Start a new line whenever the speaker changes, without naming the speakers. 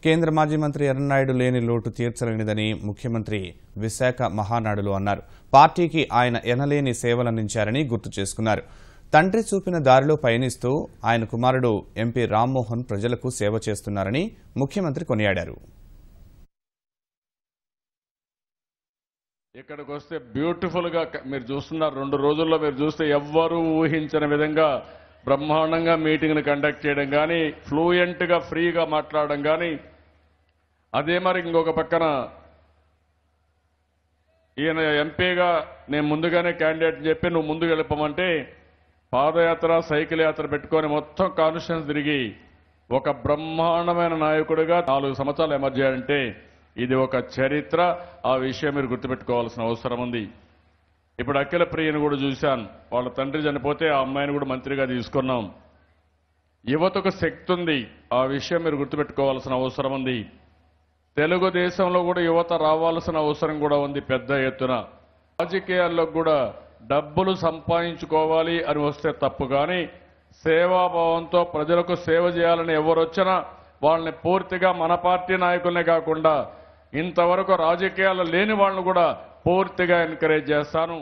కేంద్ర మాజీ మంత్రి ఎర్రన్నాయుడు లేని లోటు తీర్చలేనిదని ముఖ్యమంత్రి విశాఖ మహానాడులో అన్నారు. పార్టీకి ఆయన ఎనలేని సేవలందించారని గుర్తు చేసుకున్నారు. తండ్రి చూపిన దారిలో పయనిస్తూ ఆయన కుమారుడు ఎంపీ రామ్మోహన్ ప్రజలకు సేవ చేస్తున్నారని ముఖ్యమంత్రి కొనియాడారు.
ఇక్కడికి వస్తే బ్యూటిఫుల్ గా మీరు చూస్తున్నారు. 2 రోజుల్లో మీరు చూస్తే ఎవ్వరూ ఊహించని విధంగా బ్రహ్మాండంగా మీటింగ్ను కండక్ట్ చేయడం కానీ, ఫ్లూయెంట్ గా ఫ్రీగా మాట్లాడడం కానీ, అదే మరి ఇంకొక పక్కన ఈయన ఎంపీగా నేను ముందుగానే క్యాండిడేట్ చెప్పి నువ్వు ముందుకు వెళ్ళిపోమంటే పాదయాత్ర సైకిల్ యాత్ర పెట్టుకొని మొత్తం కాన్స్టిట్యూన్స్ తిరిగి ఒక బ్రహ్మాండమైన నాయకుడిగా 4 సంవత్సరాలు ఎమర్జ్ అయ్యాడంటే ఇది ఒక చరిత్ర. ఆ విషయం మీరు గుర్తుపెట్టుకోవాల్సిన అవసరం ఉంది. ఇప్పుడు అఖిల ప్రియను కూడా చూశాను. వాళ్ళ తండ్రి చనిపోతే ఆ అమ్మాయిని కూడా మంత్రిగా తీసుకున్నాం. యువతకు శక్తి ఉంది. ఆ విషయం మీరు గుర్తుపెట్టుకోవాల్సిన అవసరం ఉంది. తెలుగుదేశంలో కూడా యువత రావాల్సిన అవసరం కూడా ఉంది పెద్ద ఎత్తున. రాజకీయాల్లో కూడా డబ్బులు సంపాదించుకోవాలి అని వస్తే తప్పు, కానీ సేవాభావంతో ప్రజలకు సేవ చేయాలని ఎవరొచ్చినా వాళ్ళని పూర్తిగా మన పార్టీ నాయకులనే కాకుండా ఇంతవరకు రాజకీయాలు లేని వాళ్ళని కూడా పూర్తిగా ఎంకరేజ్ చేస్తాను.